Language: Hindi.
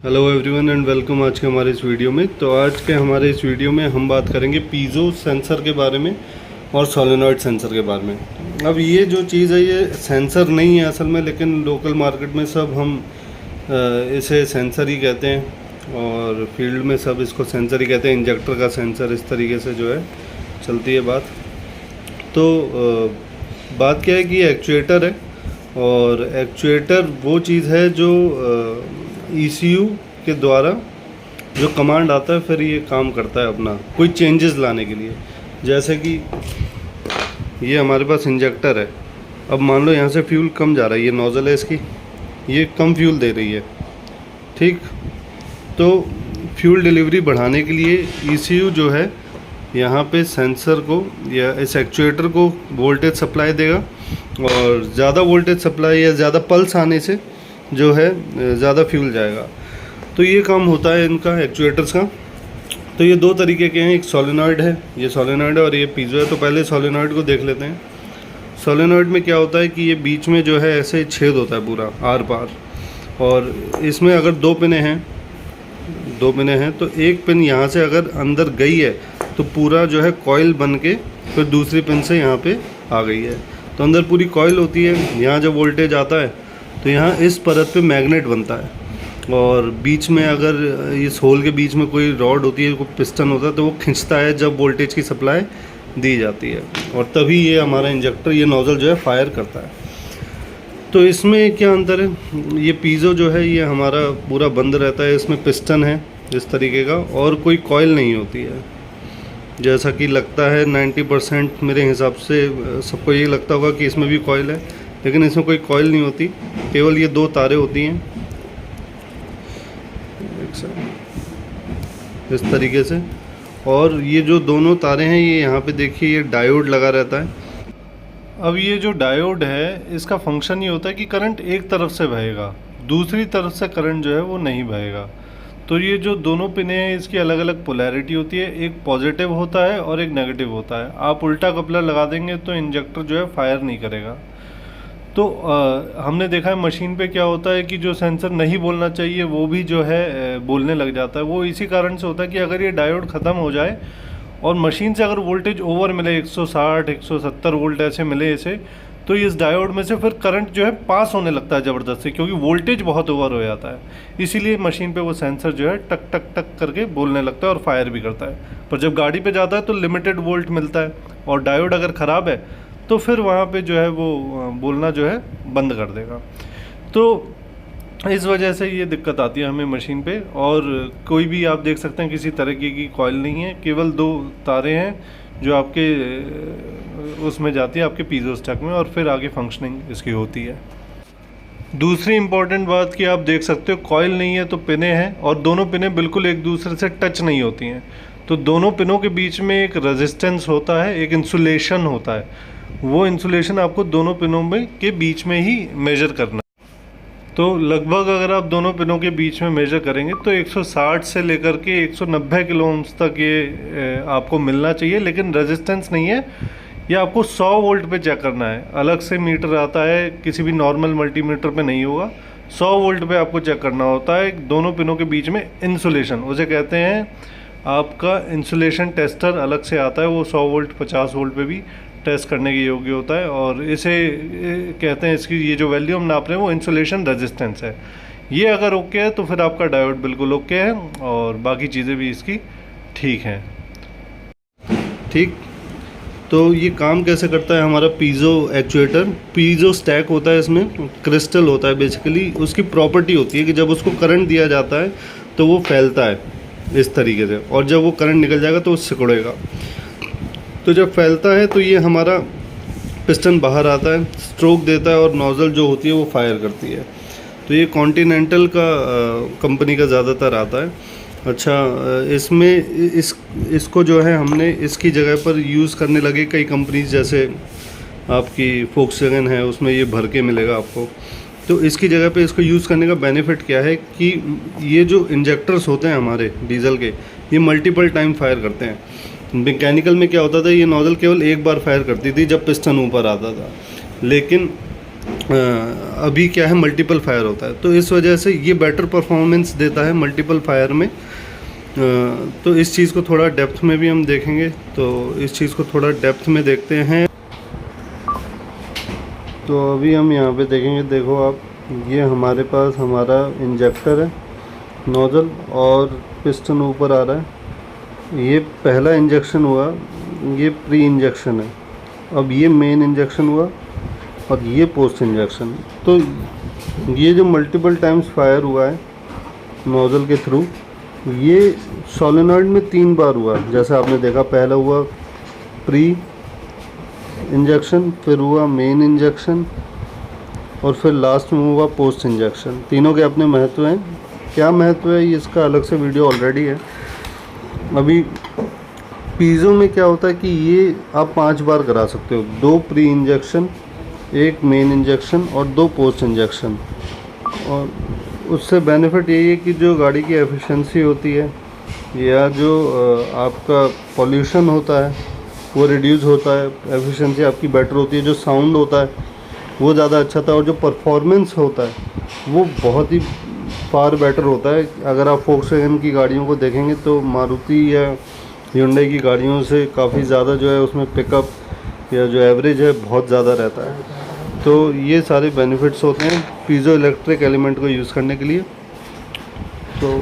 हेलो एवरीवन एंड वेलकम आज के हमारे इस वीडियो में। तो आज के हमारे इस वीडियो में हम बात करेंगे पीजो सेंसर के बारे में और सोलेनॉइड सेंसर के बारे में। अब ये जो चीज़ है ये सेंसर नहीं है असल में, लेकिन लोकल मार्केट में सब हम इसे सेंसर ही कहते हैं और फील्ड में सब इसको सेंसर ही कहते हैं। इंजेक्टर का सेंसर, इस तरीके से जो है चलती है बात। तो बात क्या है कि ये एक्चुएटर है और एक्चुएटर वो चीज़ है जो ECU के द्वारा जो कमांड आता है फिर ये काम करता है अपना कोई चेंजेस लाने के लिए। जैसे कि ये हमारे पास इंजेक्टर है, अब मान लो यहाँ से फ्यूल कम जा रहा है, ये नोज़ल है इसकी, ये कम फ्यूल दे रही है, ठीक। तो फ्यूल डिलीवरी बढ़ाने के लिए ECU जो है यहाँ पे सेंसर को या इस एक्चुएटर को वोल्टेज सप्लाई देगा और ज़्यादा वोल्टेज सप्लाई या ज़्यादा पल्स आने से जो है ज़्यादा फ्यूल जाएगा। तो ये काम होता है इनका एक्चुएटर्स का। तो ये दो तरीके के हैं, एक सोलेनॉइड है, ये सोलेनॉइड है और ये पीजो है। तो पहले सोलेनॉइड को देख लेते हैं। सोलेनॉइड में क्या होता है कि ये बीच में जो है ऐसे छेद होता है पूरा आर पार, और इसमें अगर दो पिने हैं तो एक पिन यहाँ से अगर अंदर गई है तो पूरा जो है कॉइल बन के फिर दूसरी पिन से यहाँ पे आ गई है। तो अंदर पूरी कॉइल होती है, यहाँ जब वोल्टेज आता है तो यहाँ इस परत पे मैग्नेट बनता है और बीच में अगर इस होल के बीच में कोई रॉड होती है, कोई पिस्टन होता है, तो वो खींचता है जब वोल्टेज की सप्लाई दी जाती है और तभी ये हमारा इंजेक्टर, ये नोज़ल जो है फायर करता है। तो इसमें क्या अंतर है, ये पीजो जो है ये हमारा पूरा बंद रहता है, इसमें पिस्टन है इस तरीके का और कोई कॉइल नहीं होती है। जैसा कि लगता है 90% मेरे हिसाब से सबको ये लगता होगा कि इसमें भी कॉइल है, लेकिन इसमें कोई कॉइल नहीं होती, केवल ये दो तारें होती हैं इस तरीके से। और ये जो दोनों तारें हैं ये यहाँ पे देखिए ये डायोड लगा रहता है। अब ये जो डायोड है इसका फंक्शन ये होता है कि करंट एक तरफ से बहेगा, दूसरी तरफ से करंट जो है वो नहीं बहेगा। तो ये जो दोनों पिने हैं इसकी अलग अलग पोलैरिटी होती है, एक पॉजिटिव होता है और एक नेगेटिव होता है। आप उल्टा कपलर लगा देंगे तो इंजेक्टर जो है फायर नहीं करेगा। तो हमने देखा है मशीन पे क्या होता है कि जो सेंसर नहीं बोलना चाहिए वो भी जो है बोलने लग जाता है। वो इसी कारण से होता है कि अगर ये डायोड ख़त्म हो जाए और मशीन से अगर वोल्टेज ओवर मिले 160 170 वोल्ट ऐसे मिले इसे, तो इस डायोड में से फिर करंट जो है पास होने लगता है ज़बरदस्ती, क्योंकि वोल्टेज बहुत ओवर हो जाता है। इसीलिए मशीन पे वो सेंसर जो है टक टक टक करके बोलने लगता है और फायर भी करता है। पर जब गाड़ी पे जाता है तो लिमिटेड वोल्ट मिलता है और डायोड अगर ख़राब है तो फिर वहाँ पे जो है वो बोलना जो है बंद कर देगा। तो इस वजह से ये दिक्कत आती है हमें मशीन पे। और कोई भी आप देख सकते हैं किसी तरीके की कॉइल नहीं है, केवल दो तारें हैं जो आपके उसमें जाती है आपके पीजो स्टैक में और फिर आगे फंक्शनिंग इसकी होती है। दूसरी इम्पॉर्टेंट बात कि आप देख सकते हो कॉइल नहीं है तो पिने हैं और दोनों पिने बिल्कुल एक दूसरे से टच नहीं होती हैं। तो दोनों पिनों के बीच में एक रेजिस्टेंस होता है, एक इंसुलेशन होता है। वो इंसुलेशन आपको दोनों पिनों में के बीच में ही मेजर करना है। तो लगभग अगर आप दोनों पिनों के बीच में मेजर करेंगे तो 160 से लेकर के 190 किलो ओम्स तक ये आपको मिलना चाहिए, लेकिन रेजिस्टेंस नहीं है। ये आपको 100 वोल्ट पे चेक करना है, अलग से मीटर आता है, किसी भी नॉर्मल मल्टीमीटर पे नहीं होगा। 100 वोल्ट पे आपको चेक करना होता है दोनों पिनों के बीच में इंसुलेशन, उसे कहते हैं आपका इंसुलेशन टेस्टर अलग से आता है। वो 100 वोल्ट 50 वोल्ट पे भी टेस्ट करने के योग्य होता है और इसे कहते हैं, इसकी ये जो वैल्यू हम नाप रहे हैं वो इंसुलेशन रेजिस्टेंस है। ये अगर ओके है तो फिर आपका डायोड बिल्कुल ओके है और बाकी चीज़ें भी इसकी ठीक हैं। ठीक, तो ये काम कैसे करता है हमारा पीजो एक्चुएटर। पीजो स्टैक होता है, इसमें क्रिस्टल होता है बेसिकली। उसकी प्रॉपर्टी होती है कि जब उसको करंट दिया जाता है तो वो फैलता है इस तरीके से, और जब वो करंट निकल जाएगा तो वो सिकुड़ेगा। तो जब फैलता है तो ये हमारा पिस्टन बाहर आता है, स्ट्रोक देता है और नोज़ल जो होती है वो फायर करती है। तो ये कॉन्टिनेंटल का कंपनी का ज़्यादातर आता है। अच्छा, इसमें इसको जो है हमने इसकी जगह पर यूज़ करने लगे कई कंपनीज, जैसे आपकी फोक्सवैगन है, उसमें ये भर के मिलेगा आपको। तो इसकी जगह पे इसको यूज़ करने का बेनिफिट क्या है कि ये जो इंजेक्टर्स होते हैं हमारे डीजल के, ये मल्टीपल टाइम फायर करते हैं। मैकेनिकल में क्या होता था, ये नोज़ल केवल एक बार फायर करती थी जब पिस्टन ऊपर आता था, लेकिन अभी क्या है मल्टीपल फायर होता है, तो इस वजह से ये बेटर परफॉर्मेंस देता है मल्टीपल फायर में। तो इस चीज़ को थोड़ा डेप्थ में भी हम देखेंगे, तो इस चीज़ को थोड़ा डेप्थ में देखते हैं। तो अभी हम यहाँ पे देखेंगे, देखो आप, ये हमारे पास हमारा इंजेक्टर है, नोज़ल और पिस्टन ऊपर आ रहा है। ये पहला इंजेक्शन हुआ, ये प्री इंजेक्शन है। अब ये मेन इंजेक्शन हुआ और ये पोस्ट इंजेक्शन। तो ये जो मल्टीपल टाइम्स फायर हुआ है नोज़ल के थ्रू, ये सोलेनॉइड में 3 बार हुआ। जैसा आपने देखा, पहला हुआ प्री इंजेक्शन, फिर हुआ मेन इंजेक्शन और फिर लास्ट में हुआ पोस्ट इंजेक्शन। तीनों के अपने महत्व हैं। क्या महत्व है ये इसका अलग से वीडियो ऑलरेडी है। अभी पीज़ो में क्या होता है कि ये आप 5 बार करा सकते हो, 2 प्री इंजेक्शन, 1 मेन इंजेक्शन और 2 पोस्ट इंजेक्शन। और उससे बेनिफिट यही है कि जो गाड़ी की एफिशिएंसी होती है या जो आपका पॉल्यूशन होता है वो रिड्यूस होता है, एफिशिएंसी आपकी बेटर होती है, जो साउंड होता है वो ज़्यादा अच्छा था, और जो परफॉर्मेंस होता है वो बहुत ही फार बेटर होता है। अगर आप फोक्सवैगन की गाड़ियों को देखेंगे तो मारुति या hyundai की गाड़ियों से काफ़ी ज़्यादा जो है उसमें पिकअप या जो एवरेज है बहुत ज़्यादा रहता है। तो ये सारे बेनिफिट्स होते हैं पीज़ो इलेक्ट्रिक एलिमेंट को यूज़ करने के लिए। तो